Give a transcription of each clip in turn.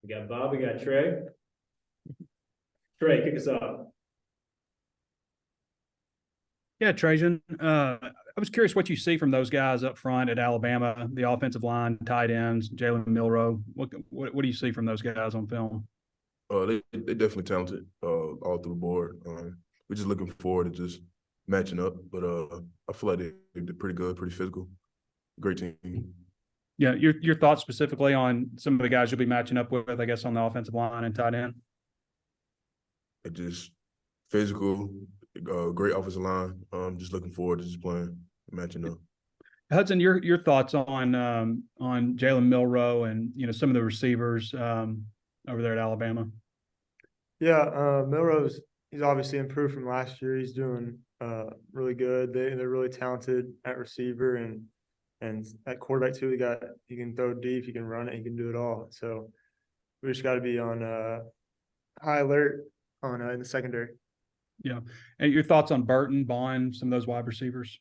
We got Bob, we got Trey. Trey, kick us off. Yeah, Trajan. I was curious what you see from those guys up front at Alabama, the offensive line, tight ends, Jalen Milroe. What do you see from those guys on film? They definitely talented all through the board. We're just looking forward to just matching up, but I feel like they're pretty good, pretty physical, great team. Yeah, your thoughts specifically on some of the guys you'll be matching up with, I guess, on the offensive line and tight end. It just physical, great offensive line. Just looking forward to just playing, matching up. Hudson, your thoughts on Jalen Milroe and some of the receivers over there at Alabama. Yeah, Milrose, he's obviously improved from last year. He's doing really good. They're really talented at receiver and at quarterback too. He can throw deep, he can run it, he can do it all. So we just got to be on high alert on in the secondary. Yeah, and your thoughts on Burton, Bond, some of those wide receivers.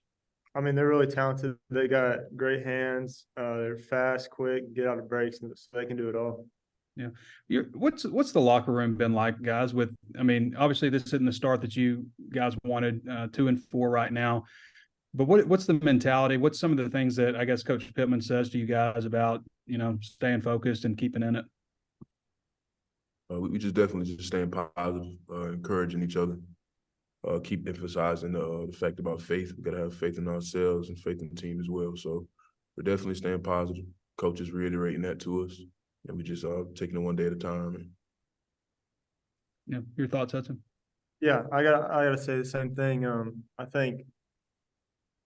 I mean, they're really talented. They got great hands. They're fast, quick, get out of breaks, so they can do it all. Yeah. What's the locker room been like, guys? Obviously this isn't the start that you guys wanted, 2-4 right now. But what's the mentality? What's some of the things that I guess Coach Pittman says to you guys about, staying focused and keeping in it? We just definitely just staying positive, encouraging each other, keep emphasizing the fact about faith. We got to have faith in ourselves and faith in the team as well. So we're definitely staying positive. Coach is reiterating that to us. And we just taking it one day at a time. Yeah, your thoughts, Hudson? Yeah, I gotta say the same thing. I think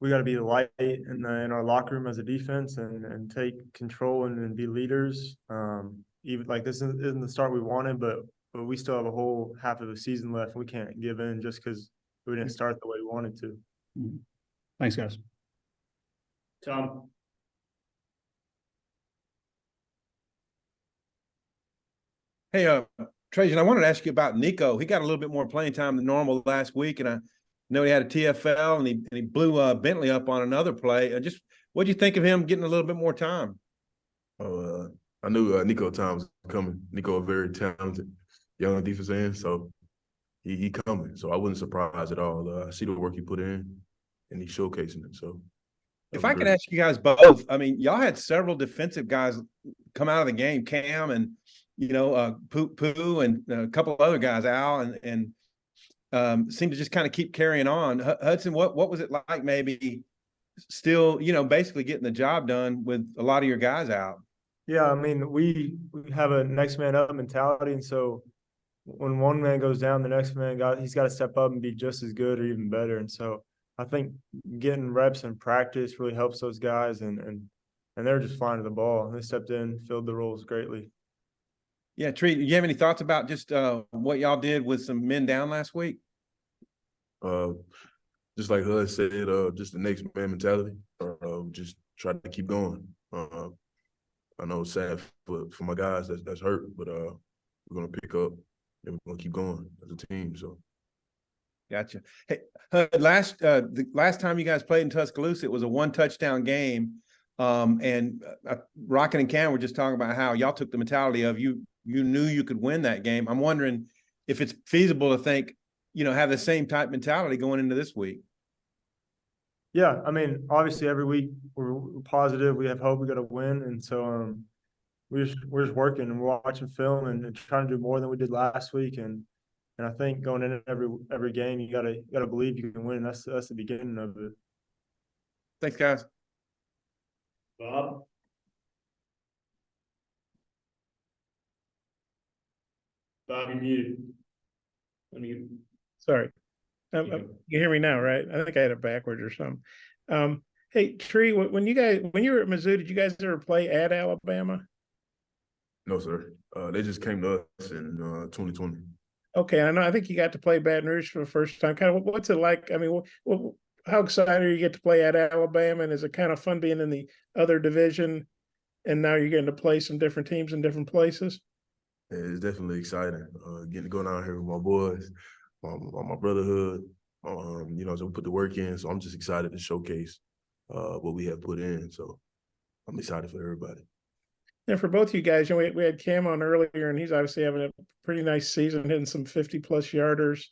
we got to be the light in our locker room as a defense and take control and be leaders. Even like this isn't the start we wanted, but we still have a whole half of the season left. We can't give in just because we didn't start the way we wanted to. Thanks, guys. Tom. Hey, Trajan, I wanted to ask you about Nico. He got a little bit more playing time than normal last week, and I know he had a TFL and he blew Bentley up on another play. What do you think of him getting a little bit more time? I knew Nico time was coming. Nico a very talented young defensive end, so he coming. So I wasn't surprised at all. I see the work he put in, and he's showcasing it. So if I could ask you guys both, y'all had several defensive guys come out of the game, Cam and Pooh and a couple of other guys, Al, and seemed to just kind of keep carrying on. Hudson, what was it like maybe still, basically getting the job done with a lot of your guys out? Yeah, we have a next man up mentality, and so when one man goes down, the next man he's got to step up and be just as good or even better. And so I think getting reps in practice really helps those guys, and they're just flying to the ball. They stepped in, filled the roles greatly. Yeah, Tree, do you have any thoughts about just what y'all did with some men down last week? Just like Hud said, just the next man mentality. Just try to keep going. I know it's sad for my guys that's hurt, but we're gonna pick up and we're gonna keep going as a team. So, gotcha. Hey, the last time you guys played in Tuscaloosa, it was a 1-touchdown game. And Rocket and Cam were just talking about how y'all took the mentality of you knew you could win that game. I'm wondering if it's feasible to think, have the same type mentality going into this week. Yeah, obviously every week we're positive. We have hope. We got to win, and so we're just working and we're watching film and trying to do more than we did last week. And I think going in every game, you gotta believe you can win. That's the beginning of it. Thanks, guys. Bob. Bob, you're muted. Sorry. You hear me now, right? I think I had it backwards or something. Hey, Tree, when you were at Mizzou, did you guys ever play at Alabama? No, sir. They just came to us in 2020. Okay, I think you got to play Baton Rouge for the first time. Kind of, what's it like? How excited are you to get to play at Alabama? And is it kind of fun being in the other division, and now you're getting to play some different teams in different places? It's definitely exciting. Getting to go down here with my boys, my brotherhood. So we put the work in. So I'm just excited to showcase what we have put in. So I'm excited for everybody. And for both you guys, we had Cam on earlier, and he's obviously having a pretty nice season, hitting some 50+ yarders.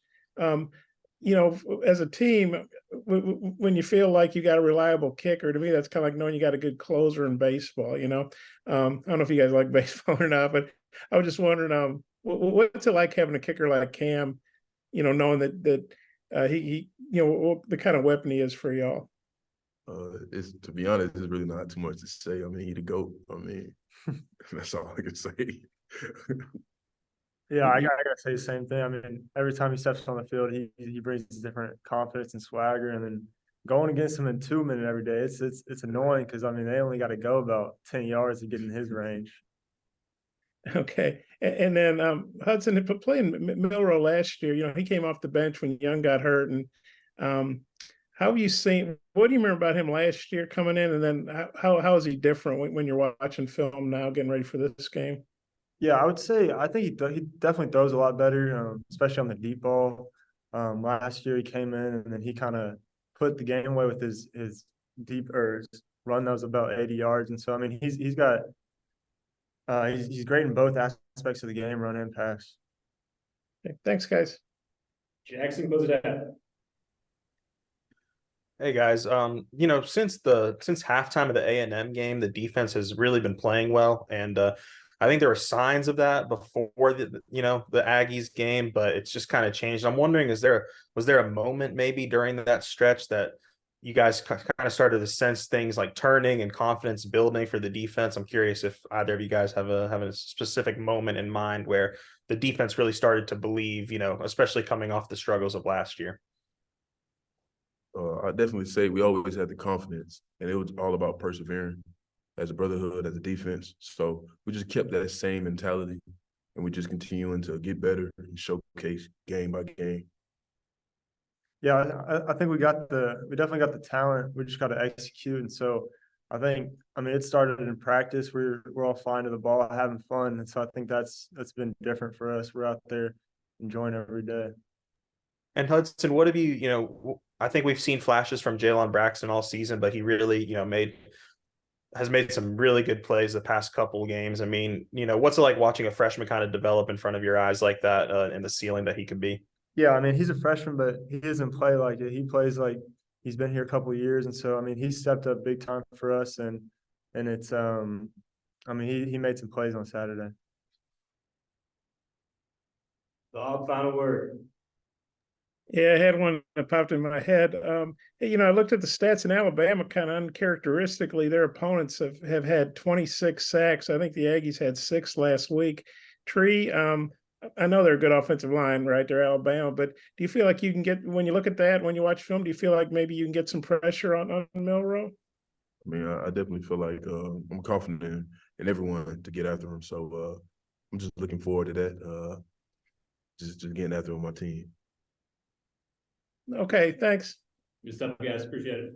As a team, when you feel like you got a reliable kicker, to me, that's kind of like knowing you got a good closer in baseball. I don't know if you guys like baseball or not, but I was just wondering, what's it like having a kicker like Cam? Knowing that he the kind of weapon he is for y'all. It's, to be honest, there's really not too much to say. I mean, he the GOAT. I mean, that's all I can say. Yeah, I gotta say the same thing. I mean, every time he steps on the field, he brings different confidence and swagger, and then going against him in 2 minute every day, it's annoying because I mean they only got to go about 10 yards to get in his range. Okay, and then Hudson playing Milroe last year. He came off the bench when Young got hurt, and how have you seen? What do you remember about him last year coming in, and then how is he different when you're watching film now, getting ready for this game? Yeah, I would say I think he definitely throws a lot better, especially on the deep ball. Last year he came in and then he kind of put the game away with his deep or his run that was about 80 yards, and so I mean he's got he's great in both aspects of the game, run and pass. Okay, thanks, guys. Jackson, close it out. Hey guys, since halftime of the A&M game, the defense has really been playing well, and I think there were signs of that before the Aggies game, but it's just kind of changed. I'm wondering, was there a moment maybe during that stretch that you guys kind of started to sense things like turning and confidence building for the defense? I'm curious if either of you guys have a specific moment in mind where the defense really started to believe, especially coming off the struggles of last year. I definitely say we always had the confidence, and it was all about persevering as a brotherhood, as a defense. So we just kept that same mentality, and we just continuing to get better and showcase game by game. Yeah, I think we definitely got the talent. We just got to execute, and so I mean it started in practice. We're all flying to the ball, having fun, and so I think that's been different for us. We're out there enjoying every day. And Hudson, what have you, I think we've seen flashes from Jalen Braxton all season, but he really, has made some really good plays the past couple of games. I mean, what's it like watching a freshman kind of develop in front of your eyes like that, and the ceiling that he could be? Yeah, I mean he's a freshman, but he doesn't play like it. He plays like he's been here a couple of years, and so I mean he stepped up big time for us, and it's I mean he made some plays on Saturday. Bob, final word. Yeah, I had one that popped in my head. I looked at the stats in Alabama, kind of uncharacteristically, their opponents have had 26 sacks. I think the Aggies had 6 last week. Tree, I know they're a good offensive line, right? They're Alabama, but do you feel like you can get, when you look at that, when you watch film, do you feel like maybe you can get some pressure on Milroe? I mean, I definitely feel like I'm confident in everyone to get after him. So I'm just looking forward to that. Just getting after him with my team. Okay, thanks. Good stuff, guys. Appreciate it.